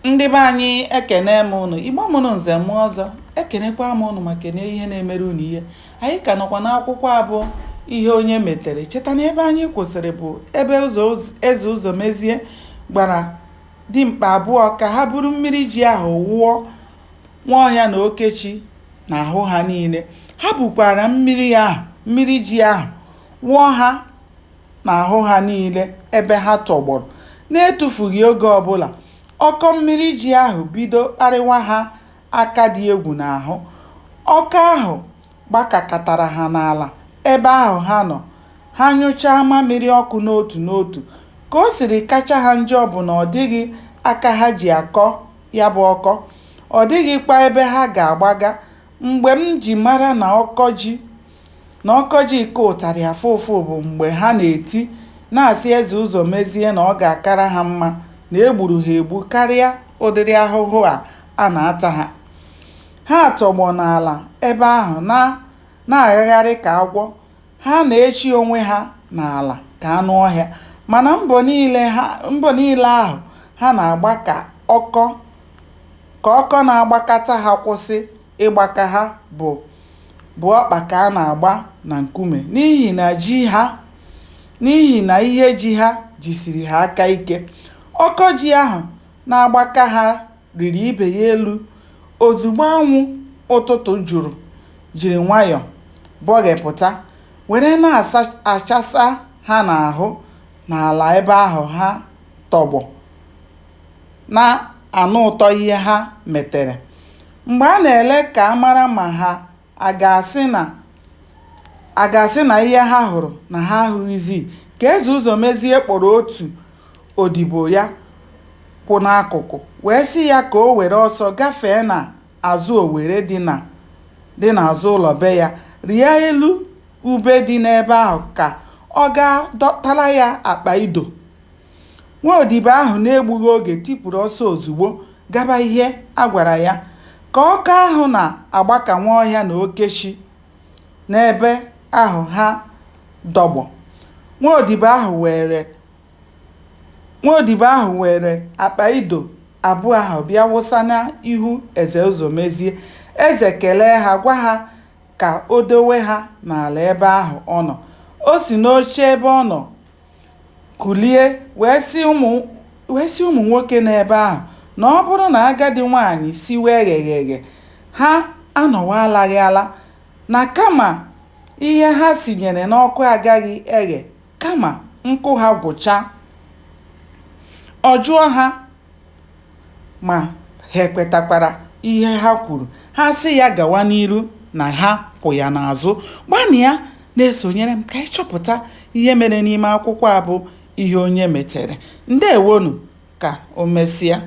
Ndị be anyị ekene m unu, Igbo mụrụ nze m ọzọ, ekenekwa m unu ma kene ihe na-emere unu ihe. Anyị ka nọkwa n'akwụkwọ abụọ ihe onye metere. Cheta na ebe anyị kwụsịrị bụ ebe eze Ụzọmezie gbara dimkpa abụọ ka ha buru mmiri ji ahụ wụọ Nwaọhịa na Okechi n'ahụ ha niile. Ha bukwara mmiri ji ahụ wụọ ha n'ahụ ha niile ebe ha tọgbọrọ na-etufughị oge ọbụla. Ọkọ mmiri ji ahụ bido kparịwa ha aka dị egwu n'ahụ. Ọkọ ahụ gbakakọtara ha n'ala ebe ahụ ha nọ. Ha nyụchaa mamịrị ọkụ n'otu n'otu. Ka o siri kacha ha njọ bụ na ọ dịghị aka ha ji akọ ya bụ ọkọ. Ọ dịghịkwa ebe ha ga-agbaga. Mgbe m ji mara na ọkọ ji ike ụtarị afụ ụfụ bụ mgbe ha na-eti na-asị eze Ụzọmezie na ọ ga-akara ha mma na egburu ha egbu karịa ụdịrị ahụhụ a na-ata ha. Ha tọgbọ n'ala ebe ahụ na-agagharị ka agwọ. Ha na-echi onwe ha n'ala ka anụ ọhịa. Mana mbọ niile ahụ ha na-agba ka ọkọ na-agbakọta ha kwụsị ịgbaka ha bụ ọkpa ka a na-agba na nkume n'ihi na ihe ji ha jisiri ha aka ike. Ọkọ ji ahụ na-agbaka ha riri ibe ya elu ozugbo anwụ ụtụtụ jiri nwayọọ bọghepụta were na-achasa ha n'ahụ n'ala ebe ahụ ha tọgbọ na-anụ ụtọ ihe ha metere. Mgbe a na-ele ka a mara ma ha a ga-asị na ihe ha hụrụ na ha ahụghịzi, ka eze Ụzọmezie kpọrọ otu odibo ya kwụ n'akụkụ wee sị ya ka o were ọsọ gafee n'azụ owere dị n'azụ ụlọ be ya, rịa elu ube dị n'ebe ahụ ka ọ gaa dọtara ya akpa ido. Nwa odibo ahụ na-egbughị oge tipụrụ ọsọ ozugbo gaba ihe a gwara ya. Ka ọkọ ahụ na-agbaka Nwaọhịa na Okechi n'ebe ahụ ha dọgbọ, nwa odibo ahụ were akpa ido abụọ ahụ bịa wụsa n'ihu eze Ụzọmezie. Eze kelee ha, gwa ha ka o dowe ha n'ala ebe ahụ ọ nọ. O si n'oche ebe ọ nọ kulie wee sị ụmụ nwoke n'ebe ahụ na ọ bụrụ na agadi nwaanyị siwe egheghe ha anọwalaghị ala, na kama ihe ha sinyere n'ọkụ agaghị eghe kama nkụ ha gwụcha. Ọ jụọ ha ma ha ekwetakwara ihe ha kwuru. Ha sị ya gawa n'iru na ha kwụ ya n'azụ. Gbanịa na-esonyere m ka anyị chọpụta ihe mere n'ime akwụkwọ a bụ ihe onye metere. Ndewonu, ka o mesịa.